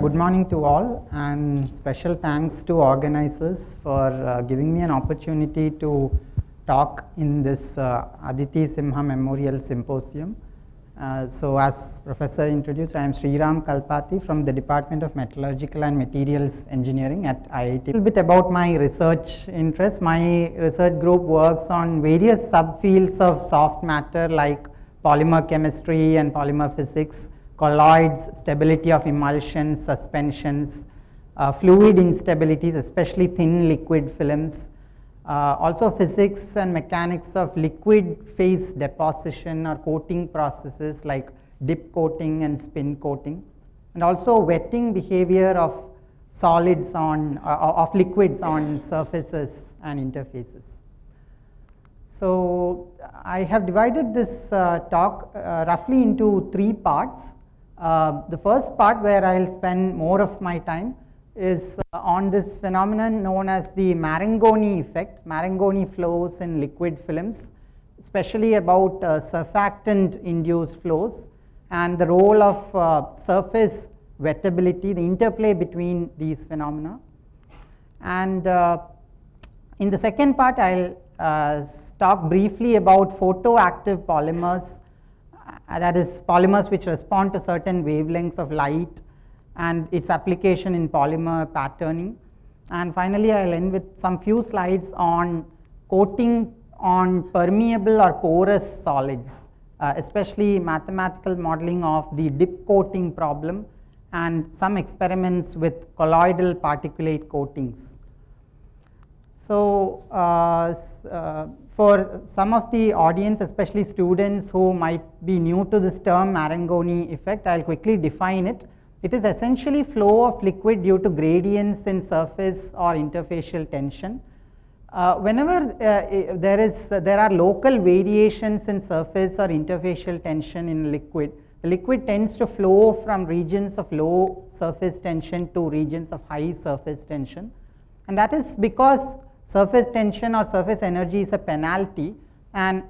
good morning to all, and special thanks to organizers for giving me an opportunity to talk in this Aditi Simha Memorial Symposium. So as Professor introduced, I am Sreeram Kalpathy from the Department of Metallurgical and Materials Engineering at IIT. A little bit about my research interests. My research group works on various subfields of soft matter like polymer chemistry and polymer physics, colloids, stability of emulsions, suspensions, fluid instabilities, especially thin liquid films, also physics and mechanics of liquid phase deposition or coating processes like dip coating and spin coating, and also wetting behavior of solids on, of liquids on surfaces and interfaces. So I have divided this talk roughly into three parts. The first part, where I will spend more of my time, is on this phenomenon known as the Marangoni effect, Marangoni flows in liquid films, especially about surfactant induced flows, and the role of surface wettability, the interplay between these phenomena. And in the second part, I will talk briefly about photoactive polymers, that is polymers which respond to certain wavelengths of light and its application in polymer patterning. And finally, I will end with some few slides on coating on permeable or porous solids, especially mathematical modeling of the dip coating problem and some experiments with colloidal particulate coatings. So for some of the audience, especially students who might be new to this term Marangoni effect, I will quickly define it. It is essentially flow of liquid due to gradients in surface or interfacial tension. Whenever there are local variations in surface or interfacial tension in liquid, the liquid tends to flow from regions of low surface tension to regions of high surface tension, and that is because surface tension or surface energy is a penalty, and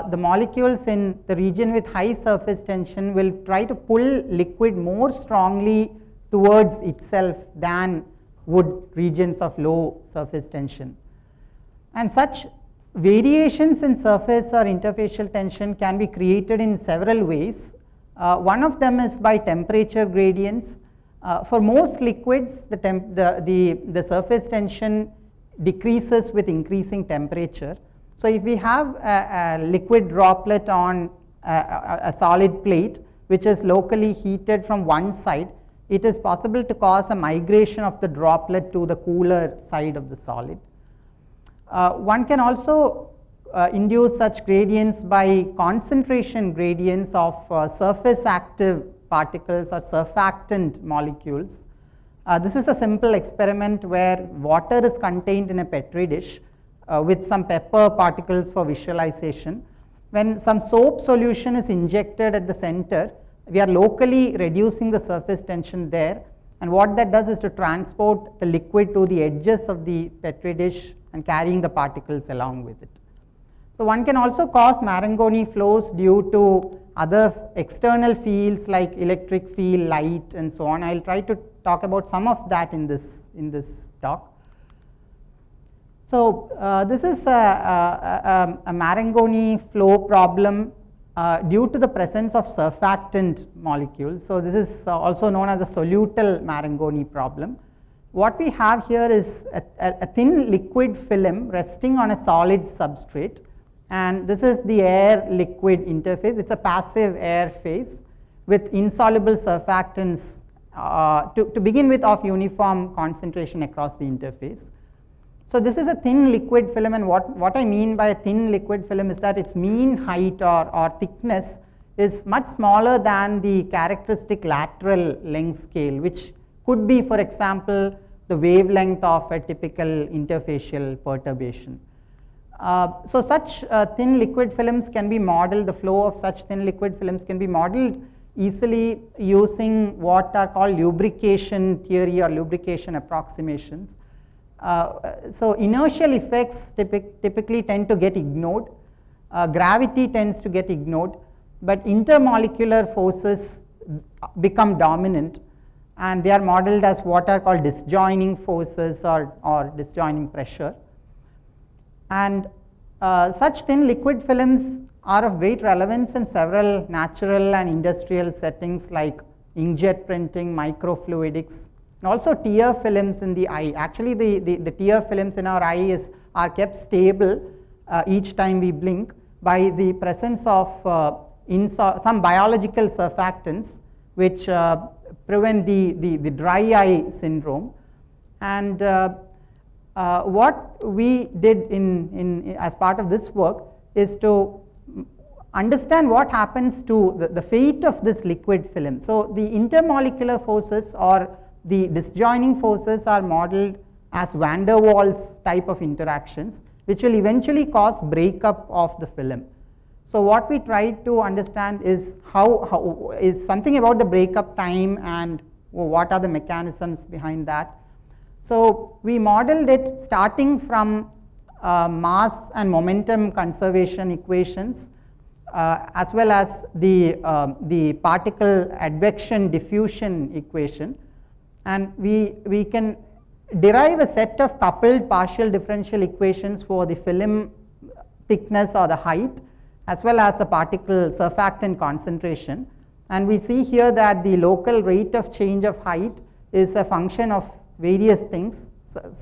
the molecules in the region with high surface tension will try to pull liquid more strongly towards itself than would regions of low surface tension. And such variations in surface or interfacial tension can be created in several ways. One of them is by temperature gradients. For most liquids, the surface tension decreases with increasing temperature. So if we have a liquid droplet on a solid plate which is locally heated from one side, it is possible to cause a migration of the droplet to the cooler side of the solid. One can also induce such gradients by concentration gradients of surface active particles or surfactant molecules. This is a simple experiment where water is contained in a Petri dish with some pepper particles for visualization. When some soap solution is injected at the center, we are locally reducing the surface tension there, and what that does is to transport the liquid to the edges of the Petri dish and carrying the particles along with it. So one can also cause Marangoni flows due to other external fields like electric field, light, and so on. I will try to talk about some of that in this talk. So this is a Marangoni flow problem due to the presence of surfactant molecules. So this is also known as a solutal Marangoni problem. What we have here is a thin liquid film resting on a solid substrate, and this is the air liquid interface. It's a passive air phase with insoluble surfactants to begin with of uniform concentration across the interface. So this is a thin liquid film, and what I mean by a thin liquid film is that its mean height or thickness is much smaller than the characteristic lateral length scale, which could be, for example, the wavelength of a typical interfacial perturbation. So such thin liquid films can be modeled, the flow of such thin liquid films can be modeled easily using what are called lubrication theory or lubrication approximations. So inertial effects typically tend to get ignored, gravity tends to get ignored, but intermolecular forces become dominant, and they are modeled as what are called disjoining forces or disjoining pressure. And such thin liquid films are of great relevance in several natural and industrial settings like inkjet printing, microfluidics, and also tear films in the eye. Actually, the tear films in our eye are kept stable each time we blink by the presence of some biological surfactants which prevent the dry eye syndrome. And what we did as part of this work is to understand what happens to the fate of this liquid film. So the intermolecular forces or the disjoining forces are modeled as van der Waals type of interactions, which will eventually cause breakup of the film. So what we tried to understand is how is something about the breakup time and what are the mechanisms behind that. So we modeled it starting from mass and momentum conservation equations, as well as the particle advection diffusion equation, and we can derive a set of coupled partial differential equations for the film thickness or the height, as well as the particle surfactant concentration. And we see here that the local rate of change of height is a function of various things,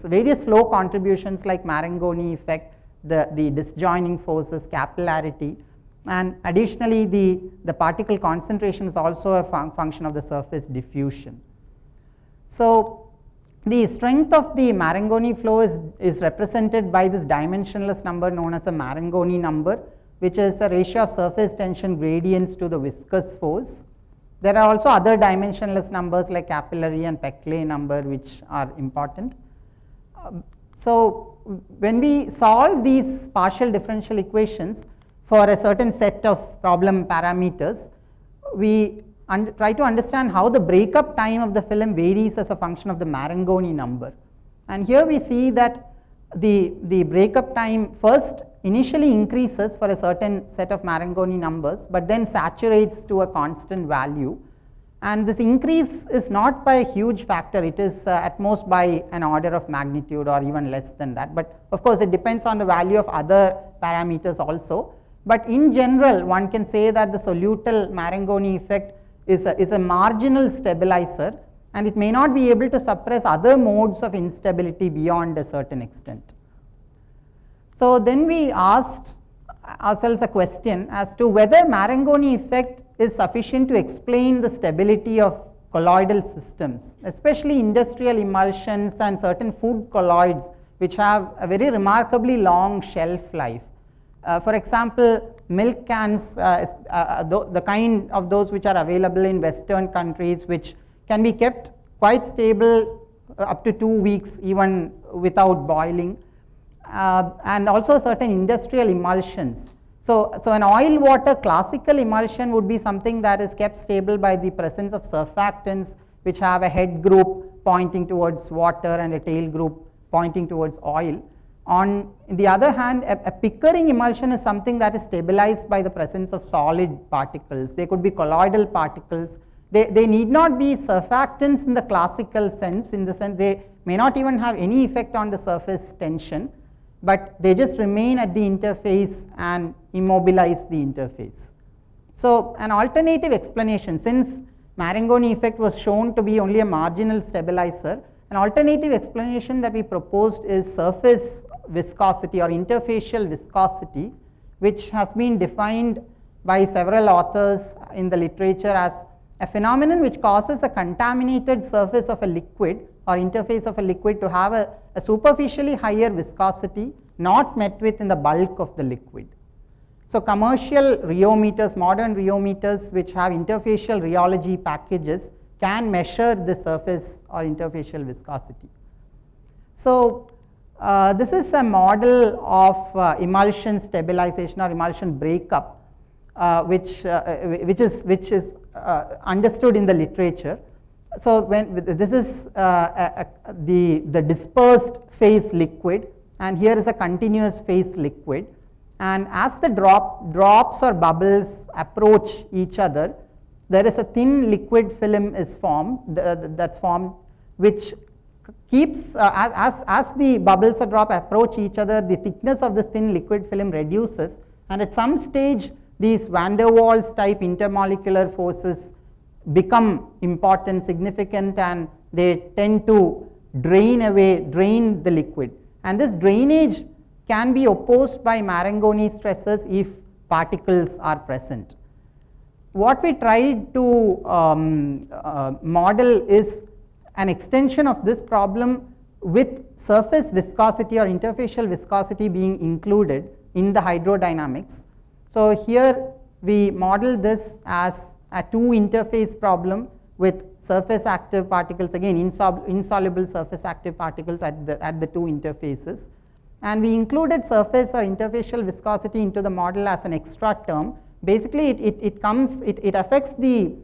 various flow contributions like Marangoni effect, the disjoining forces, capillarity, and additionally the particle concentration is also a function of the surface diffusion. So the strength of the Marangoni flow is represented by this dimensionless number known as a Marangoni number, which is a ratio of surface tension gradients to the viscous force. There are also other dimensionless numbers like capillary and Peclet number which are important. So when we solve these partial differential equations for a certain set of problem parameters, we try to understand how the breakup time of the film varies as a function of the Marangoni number. And here we see that the breakup time first initially increases for a certain set of Marangoni numbers, but then saturates to a constant value. And this increase is not by a huge factor, it is at most by an order of magnitude or even less than that. But of course it depends on the value of other parameters also. But in general, one can say that the solutal Marangoni effect is a marginal stabilizer, and it may not be able to suppress other modes of instability beyond a certain extent. So then we asked ourselves a question as to whether Marangoni effect is sufficient to explain the stability of colloidal systems, especially industrial emulsions and certain food colloids which have a very remarkably long shelf life. For example, milk cans, the kind of those which are available in Western countries, which can be kept quite stable up to 2 weeks even without boiling, and also certain industrial emulsions. So an oil water classical emulsion would be something that is kept stable by the presence of surfactants which have a head group pointing towards water and a tail group pointing towards oil. On the other hand, a Pickering emulsion is something that is stabilized by the presence of solid particles. They could be colloidal particles. They need not be surfactants in the classical sense, in the sense they may not even have any effect on the surface tension, but they just remain at the interface and immobilize the interface. So an alternative explanation, since Marangoni effect was shown to be only a marginal stabilizer, an alternative explanation that we proposed is surface viscosity or interfacial viscosity, which has been defined by several authors in the literature as a phenomenon which causes a contaminated surface of a liquid or interface of a liquid to have a superficially higher viscosity not met with in the bulk of the liquid. So commercial rheometers, modern rheometers which have interfacial rheology packages can measure the surface or interfacial viscosity. So this is a model of emulsion stabilization or emulsion breakup, which is understood in the literature. So when this is the dispersed phase liquid, and here is a continuous phase liquid, and as the drops or bubbles approach each other, there is a thin liquid film is formed, that's formed, which keeps, as the bubbles or drop approach each other, the thickness of this thin liquid film reduces, and at some stage these van der Waals type intermolecular forces become important, significant, and they tend to drain the liquid. And this drainage can be opposed by Marangoni stresses if particles are present. What we tried to model is an extension of this problem with surface viscosity or interfacial viscosity being included in the hydrodynamics. So here we model this as a two interface problem with surface active particles, again insoluble surface active particles at the two interfaces, and we included surface or interfacial viscosity into the model as an extra term. Basically it affects the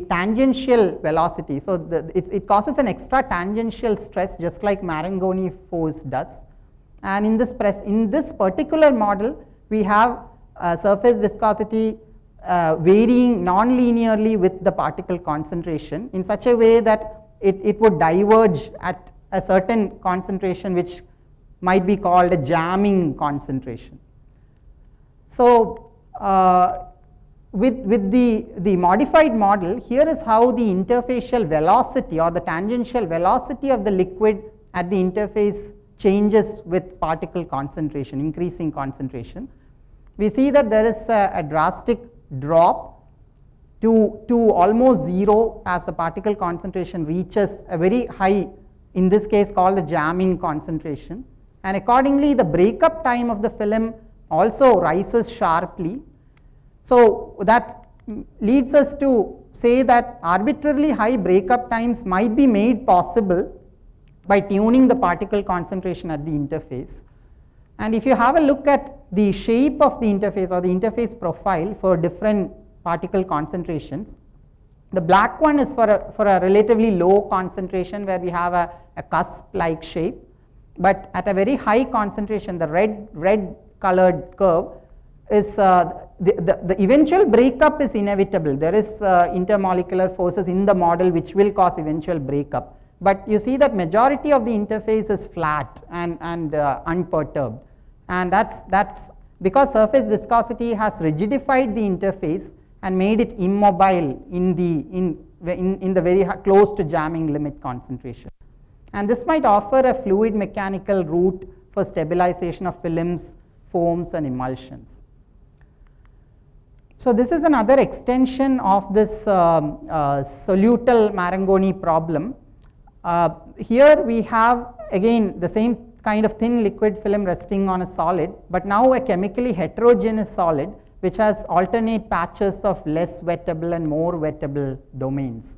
tangential velocity, so it causes an extra tangential stress just like Marangoni force does. And in this particular model we have surface viscosity varying non-linearly with the particle concentration in such a way that it would diverge at a certain concentration which might be called a jamming concentration. So with the modified model, here is how the interfacial velocity or the tangential velocity of the liquid at the interface changes with particle concentration, increasing concentration. We see that there is a drastic drop to almost zero as the particle concentration reaches a very high, in this case called the jamming concentration, and accordingly the breakup time of the film also rises sharply. So that leads us to say that arbitrarily high breakup times might be made possible by tuning the particle concentration at the interface. And if you have a look at the shape of the interface or the interface profile for different particle concentrations, the black one is for a relatively low concentration where we have a cusp like shape, but at a very high concentration the red colored curve is the eventual breakup is inevitable. There is intermolecular forces in the model which will cause eventual breakup, but you see that majority of the interface is flat and unperturbed, and that's because surface viscosity has rigidified the interface and made it immobile in the very close to jamming limit concentration. And this might offer a fluid mechanical route for stabilization of films, foams and emulsions. So this is another extension of this solutal Marangoni problem. Here we have again the same kind of thin liquid film resting on a solid, but now a chemically heterogeneous solid which has alternate patches of less wettable and more wettable domains.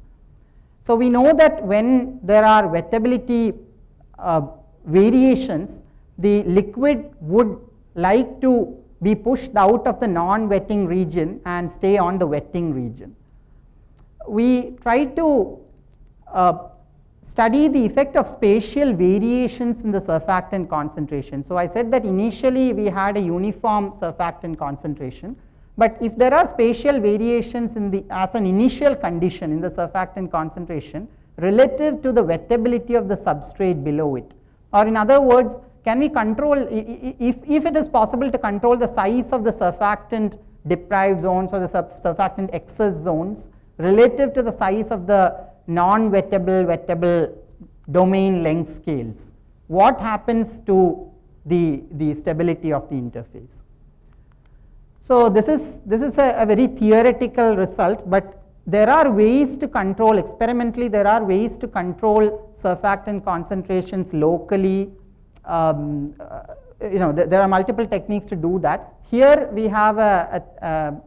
So we know that when there are wettability variations, the liquid would like to be pushed out of the non-wetting region and stay on the wetting region. We try to study the effect of spatial variations in the surfactant concentration. So I said that initially we had a uniform surfactant concentration, but if there are spatial variations as an initial condition in the surfactant concentration relative to the wettability of the substrate below it, or in other words, can we control, if it is possible to control the size of the surfactant deprived zones or the surfactant excess zones relative to the size of the non-wettable, wettable domain length scales, what happens to the stability of the interface? So this is a very theoretical result, but there are ways to control, experimentally there are ways to control surfactant concentrations locally. There are multiple techniques to do that. Here we have a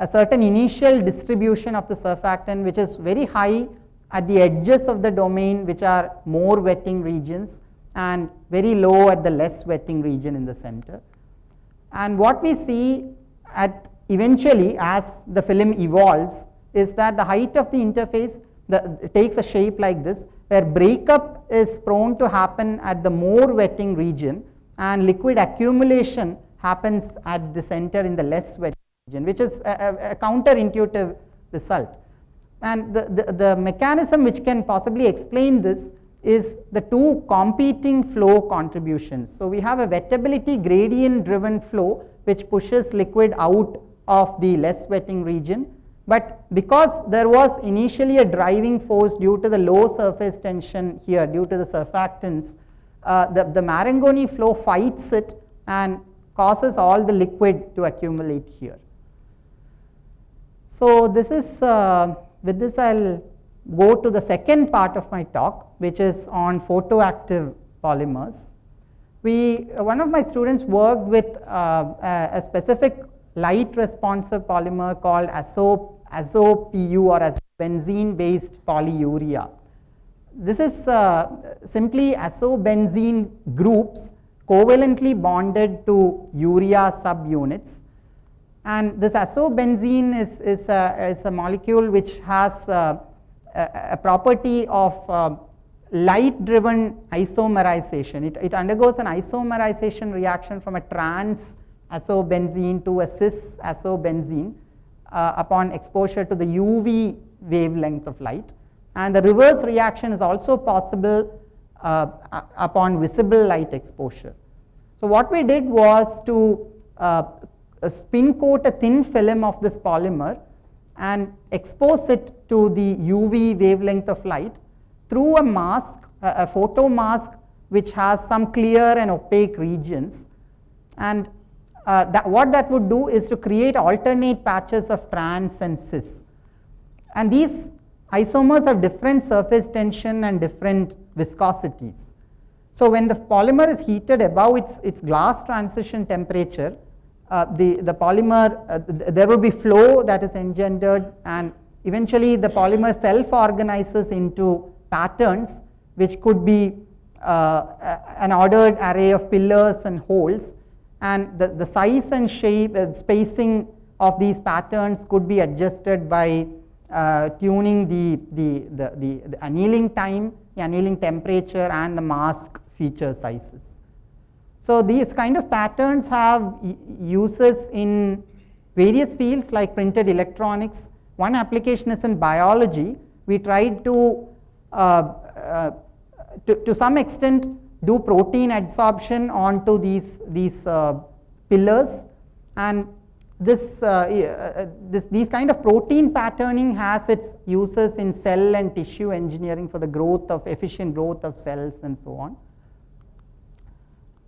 certain initial distribution of the surfactant which is very high at the edges of the domain, which are more wetting regions, and very low at the less wetting region in the center. And what we see eventually as the film evolves is that the height of the interface takes a shape like this, where breakup is prone to happen at the more wetting region and liquid accumulation happens at the center in the less wetting region, which is a counterintuitive result. And the mechanism which can possibly explain this is the two competing flow contributions. So we have a wettability gradient driven flow which pushes liquid out of the less wetting region, but because there was initially a driving force due to the low surface tension here, due to the surfactants, the Marangoni flow fights it and causes all the liquid to accumulate here. So this is, with this I'll go to the second part of my talk, which is on photoactive polymers. One of my students worked with a specific light responsive polymer called azo-PU or benzene based polyurea. This is simply azobenzene groups covalently bonded to urea subunits, and this azobenzene is a molecule which has a property of light driven isomerization. It undergoes an isomerization reaction from a trans azobenzene to a cis azobenzene upon exposure to the UV wavelength of light, and the reverse reaction is also possible upon visible light exposure. So what we did was to spin coat a thin film of this polymer and expose it to the UV wavelength of light through a mask, a photo mask which has some clear and opaque regions, and what that would do is to create alternate patches of trans and cis, and these isomers have different surface tension and different viscosities. So when the polymer is heated above its glass transition temperature, the polymer, there will be flow that is engendered, and eventually the polymer self organizes into patterns which could be an ordered array of pillars and holes, and the size and shape spacing of these patterns could be adjusted by tuning the annealing time, the annealing temperature, and the mask feature sizes. So these kind of patterns have uses in various fields like printed electronics. One application is in biology. We tried to some extent do protein adsorption onto these pillars, and these kind of protein patterning has its uses in cell and tissue engineering for the efficient growth of cells and so on.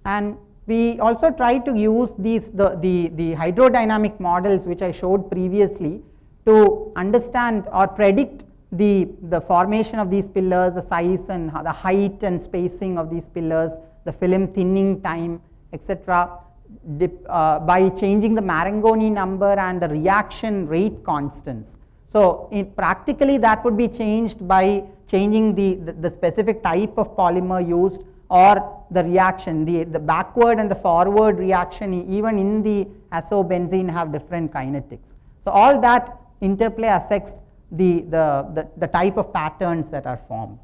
And we also try to use the hydrodynamic models which I showed previously to understand or predict the formation of these pillars, the size and the height and spacing of these pillars, the film thinning time, etc., by changing the Marangoni number and the reaction rate constants. So practically that would be changed by changing the specific type of polymer used, or the reaction, the backward and the forward reaction even in the azobenzene have different kinetics. So all that interplay affects the type of patterns that are formed.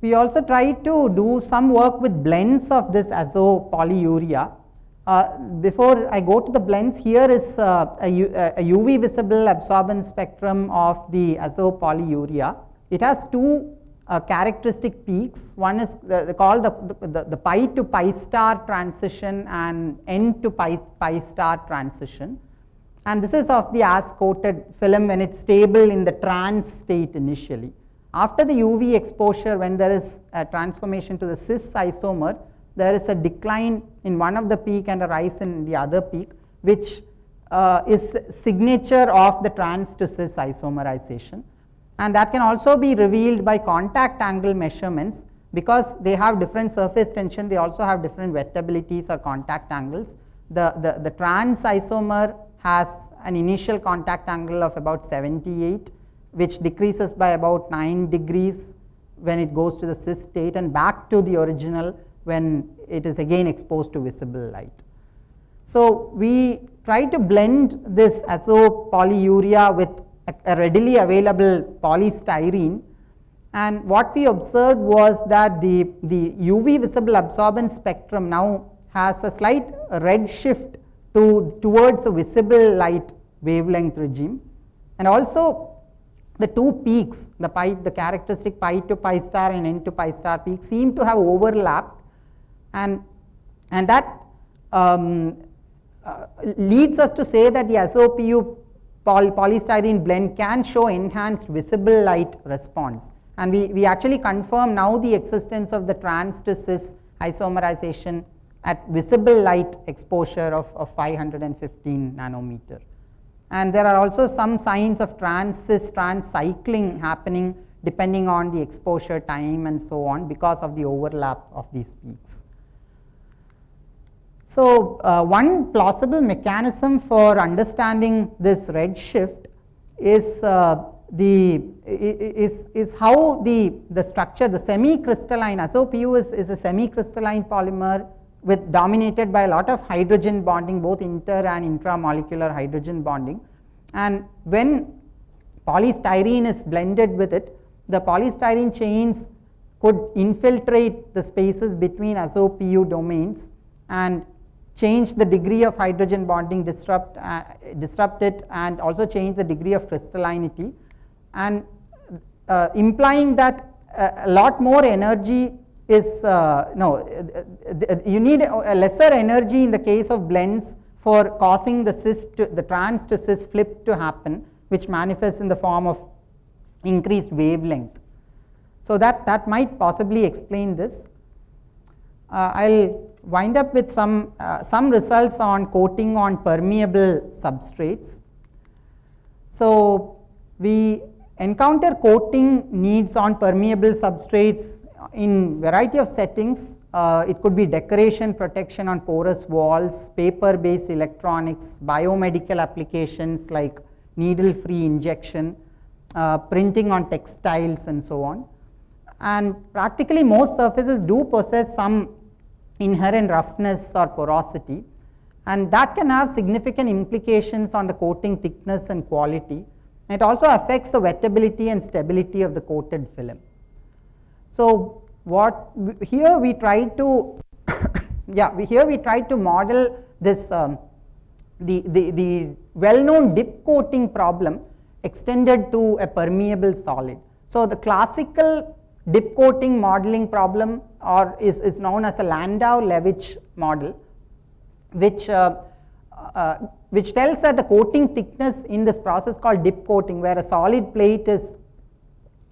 We also try to do some work with blends of this azo-polyurea. Before I go to the blends, here is a UV visible absorbance spectrum of the azo-polyurea. It has two characteristic peaks. One is called the pi to pi star transition and n to pi star transition, and this is of the as coated film when it's stable in the trans state initially. After the UV exposure, when there is a transformation to the cis isomer, there is a decline in one of the peak and a rise in the other peak, which is signature of the trans to cis isomerization. And that can also be revealed by contact angle measurements, because they have different surface tension, they also have different wettabilities or contact angles. The trans isomer has an initial contact angle of about 78, which decreases by about 9 degrees when it goes to the cis state, and back to the original when it is again exposed to visible light. So we try to blend this azo-polyurea with a readily available polystyrene, and what we observed was that the UV visible absorbance spectrum now has a slight red shift towards a visible light wavelength regime, And also the two peaks, the characteristic pi to pi star and n to pi star peak seem to have overlapped, and that leads us to say that the SOPU polystyrene blend can show enhanced visible light response. And we actually confirm now the existence of the trans to cis isomerization at visible light exposure of 515 nanometer. And there are also some signs of trans-cis trans cycling happening depending on the exposure time and so on because of the overlap of these peaks. So one plausible mechanism for understanding this redshift is how the structure, the semi-crystalline, SOPU is a semi-crystalline polymer dominated by a lot of hydrogen bonding, both inter and intramolecular hydrogen bonding. And when polystyrene is blended with it, the polystyrene chains could infiltrate the spaces between SOPU domains and change the degree of hydrogen bonding, disrupt it, and also change the degree of crystallinity, and implying that a lot more energy is you need a lesser energy in the case of blends for causing the trans to cis flip to happen, which manifests in the form of increased wavelength. So that might possibly explain this. I'll wind up with some results on coating on permeable substrates. So we encounter coating needs on permeable substrates in variety of settings. It could be decoration, protection on porous walls, paper-based electronics, biomedical applications like needle-free injection, printing on textiles, and so on. And practically most surfaces do possess some inherent roughness or porosity, and that can have significant implications on the coating thickness and quality. It also affects the wettability and stability of the coated film. So here we try to model this the well-known dip coating problem extended to a permeable solid. So the classical dip coating modeling problem is known as a Landau-Levitch model, which tells that the coating thickness in this process called dip coating, where a solid plate is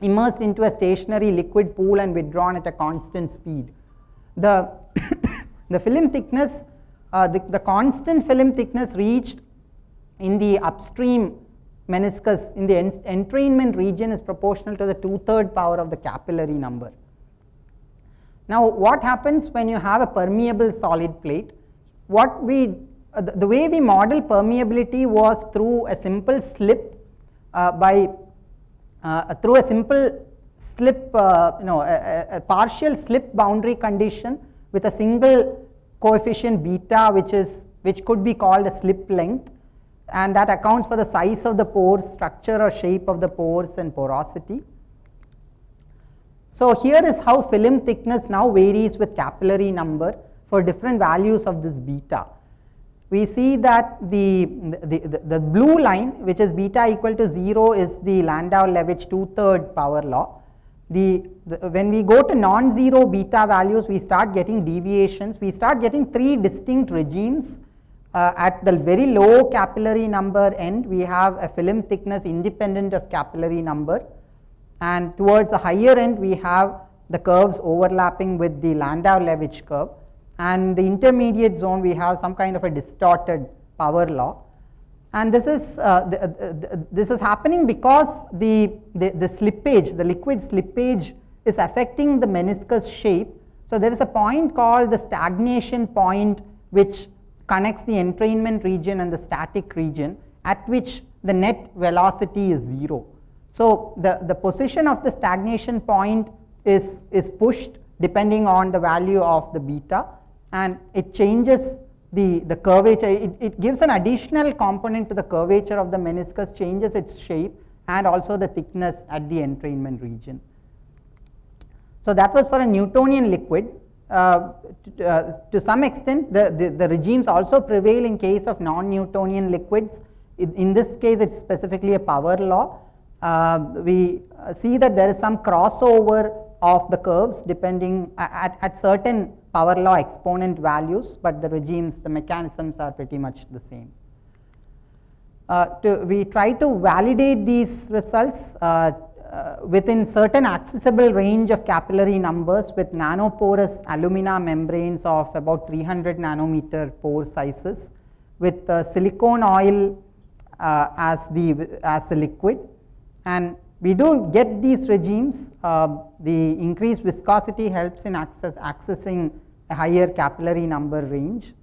immersed into a stationary liquid pool and withdrawn at a constant speed. The film thickness, the constant film thickness reached in the upstream meniscus in the entrainment region is proportional to the 2/3 power of the capillary number. Now what happens when you have a permeable solid plate? The way we model permeability was through a simple slip a partial slip boundary condition with a single coefficient beta, which could be called a slip length, and that accounts for the size of the pores, structure or shape of the pores, and porosity. So here is how film thickness now varies with capillary number for different values of this beta. We see that the blue line, which is beta equal to 0, is the Landau-Levitch 2/3 power law. When we go to non-zero beta values, we start getting deviations. We start getting 3 distinct regimes. At the very low capillary number end, we have a film thickness independent of capillary number, and towards the higher end we have the curves overlapping with the Landau-Levitch curve, and the intermediate zone we have some kind of a distorted power law. And this is happening because the slippage, the liquid slippage, is affecting the meniscus shape. So there is a point called the stagnation point, which connects the entrainment region and the static region, at which the net velocity is 0. So the position of the stagnation point is pushed depending on the value of the beta, and it changes the curvature. It gives an additional component to the curvature of the meniscus, changes its shape and also the thickness at the entrainment region. So that was for a Newtonian liquid. To some extent the regimes also prevail in case of non-Newtonian liquids, in this case it's specifically a power law. We see that there is some crossover of the curves depending at certain power law exponent values, but the regimes, the mechanisms are pretty much the same. We try to validate these results within certain accessible range of capillary numbers with nanoporous alumina membranes of about 300 nanometer pore sizes, with silicone oil as the liquid, and we do get these regimes. The increased viscosity helps in accessing a higher capillary number range.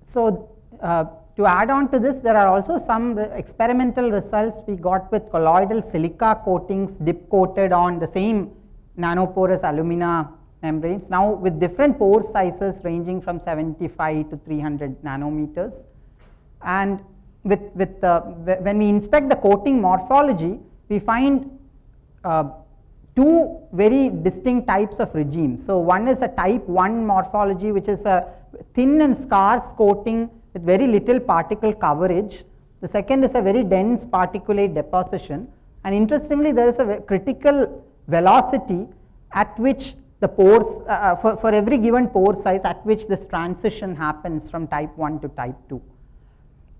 So to add on to this, there are also some experimental results we got with colloidal silica coatings dip coated on the same nanoporous alumina membranes, now with different pore sizes ranging from 75 to 300 nanometers. And when we inspect the coating morphology, we find two very distinct types of regimes. So one is a type 1 morphology, which is a thin and scarce coating with very little particle coverage. The second is a very dense particulate deposition, and interestingly there is a critical velocity at which the pores, for every given pore size, at which this transition happens from type 1 to type 2.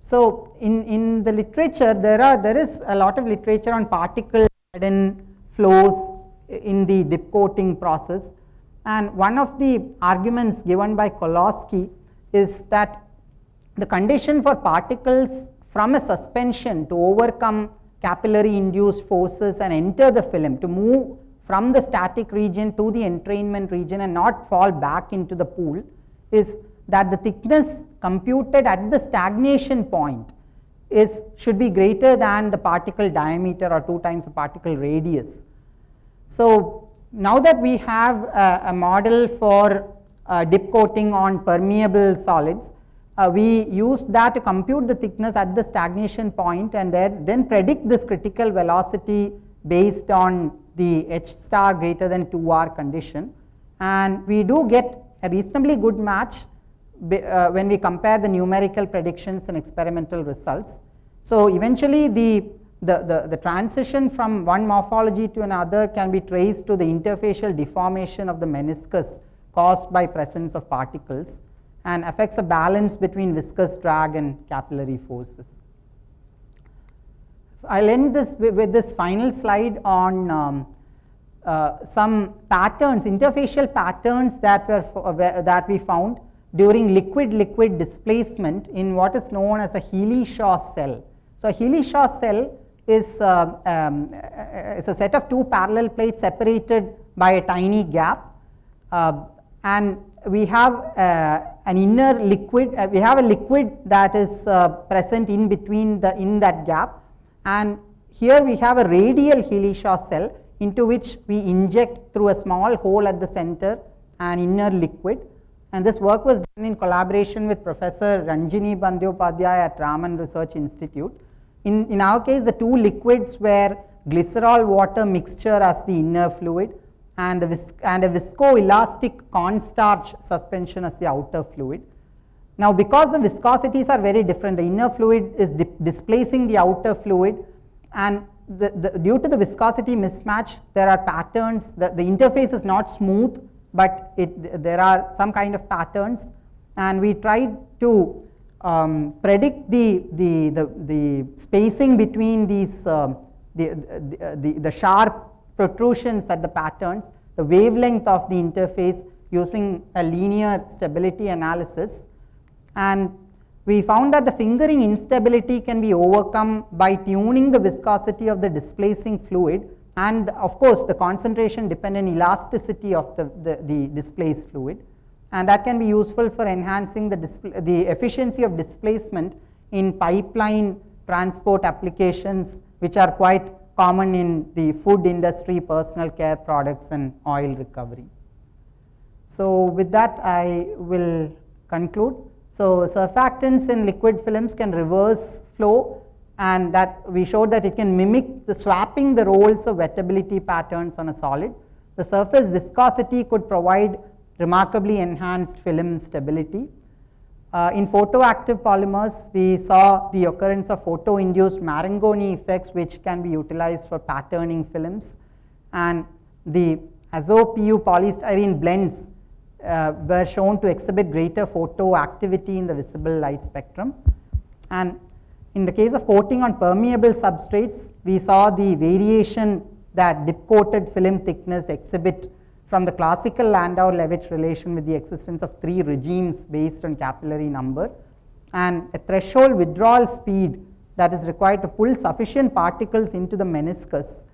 So in the literature, there is a lot of literature on particle deadened flows in the dip coating process, and one of the arguments given by Kolosky is that the condition for particles from a suspension to overcome capillary induced forces and enter the film, to move from the static region to the entrainment region and not fall back into the pool, is that the thickness computed at the stagnation point should be greater than the particle diameter or 2 times the particle radius. So now that we have a model for dip coating on permeable solids, we used that to compute the thickness at the stagnation point and then predict this critical velocity based on the H star greater than 2R condition, and we do get a reasonably good match when we compare the numerical predictions and experimental results. So eventually the transition from one morphology to another can be traced to the interfacial deformation of the meniscus caused by presence of particles and affects a balance between viscous drag and capillary forces. I'll end this with this final slide on some patterns, interfacial patterns that we found during liquid-liquid displacement in what is known as a Healy-Shaw cell. So a Healy-Shaw cell is a set of 2 parallel plates separated by a tiny gap, and we have an inner liquid, we have a liquid that is present in between in that gap, and here we have a radial Healy-Shaw cell into which we inject through a small hole at the center an inner liquid, and this work was done in collaboration with Professor Ranjini Bandyopadhyay at Raman Research Institute. In our case, the 2 liquids were glycerol water mixture as the inner fluid and a viscoelastic cornstarch suspension as the outer fluid. Now because the viscosities are very different, the inner fluid is displacing the outer fluid, and due to the viscosity mismatch there are patterns, the interface is not smooth, but there are some kind of patterns, and we tried to predict the spacing between these the sharp protrusions at the patterns, the wavelength of the interface using a linear stability analysis, and we found that the fingering instability can be overcome by tuning the viscosity of the displacing fluid and of course the concentration dependent elasticity of the displaced fluid, and that can be useful for enhancing the efficiency of displacement in pipeline transport applications, which are quite common in the food industry, personal care products and oil recovery. So with that I will conclude. So surfactants in liquid films can reverse flow, and that we showed that it can mimic the swapping the roles of wettability patterns on a solid. The surface viscosity could provide remarkably enhanced film stability. In photoactive polymers, we saw the occurrence of photo-induced Marangoni effects, which can be utilized for patterning films, and the azo-PU polystyrene blends were shown to exhibit greater photoactivity in the visible light spectrum. And in the case of coating on permeable substrates, we saw the variation that dip-coated film thickness exhibit from the classical Landau-Levitch relation with the existence of 3 regimes based on capillary number, and a threshold withdrawal speed that is required to pull sufficient particles into the meniscus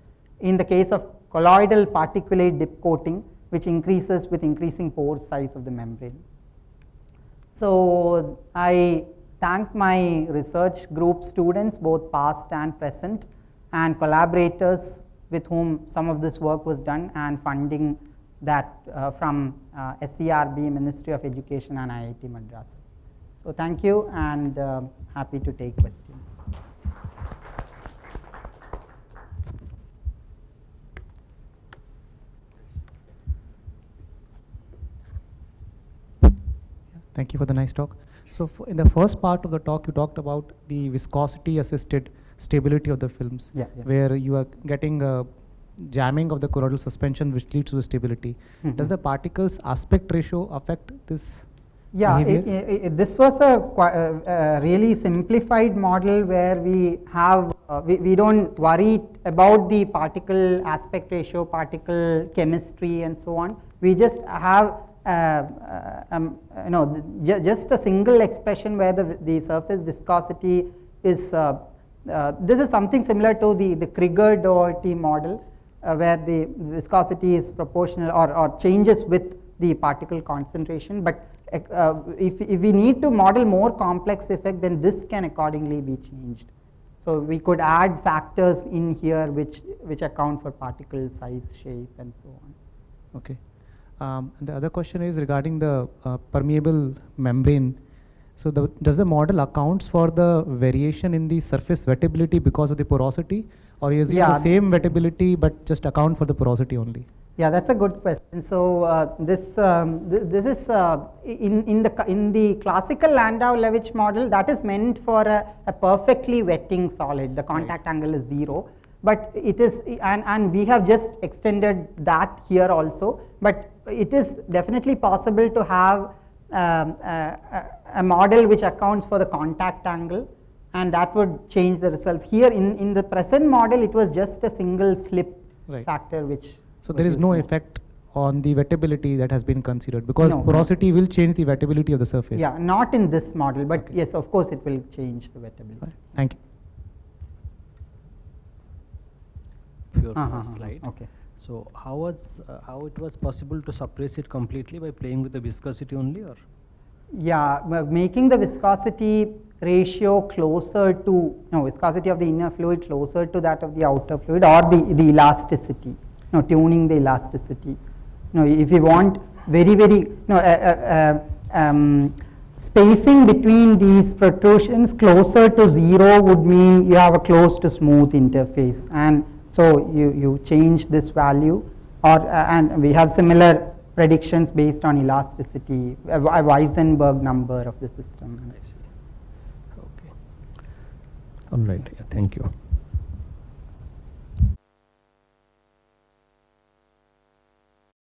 in the case of colloidal particulate dip coating, which increases with increasing pore size of the membrane. So I thank my research group students, both past and present, and collaborators with whom some of this work was done, and funding that from SERB, Ministry of Education, and IIT Madras. So thank you, and happy to take questions. Thank you for the nice talk. So in the first part of the talk, you talked about the viscosity assisted stability of the films, where you are getting a jamming of the colloidal suspension which leads to the stability. Does the particles aspect ratio affect this behavior? This was a really simplified model where we have we don't worry about the particle aspect ratio, particle chemistry, and so on. We just have just a single expression where the surface viscosity is this is something similar to the Krieger-Doherty model, where the viscosity is proportional or changes with the particle concentration. But if we need to model more complex effect, then this can accordingly be changed. So we could add factors in here which account for particle size, shape, and so on. Okay. The other question is regarding the permeable membrane. So does the model accounts for the variation in the surface wettability because of the porosity, or is it the same wettability but just account for the porosity only? Yeah, that's a good question. So this is in the classical Landau-Levitch model, that is meant for a perfectly wetting solid. The contact angle is 0. But it is, and we have just extended that here also, but it is definitely possible to have a model which accounts for the contact angle, and that would change the results. Here in the present model, it was just a single slip factor which. So there is no effect on the wettability that has been considered, because porosity will change the wettability of the surface. Yeah, not in this model, but yes, of course it will change the wettability. Right. Thank you. Slide. Okay. So how it was possible to suppress it completely by playing with the viscosity only, or? Yeah, making the viscosity ratio closer to viscosity of the inner fluid closer to that of the outer fluid, or the elasticity. Tuning the elasticity. If you want very spacing between these protrusions closer to 0 would mean you have a close to smooth interface, and so you change this value, or and we have similar predictions based on elasticity, a Weisenberg number of the system. I see. Okay. All right. Yeah, thank you.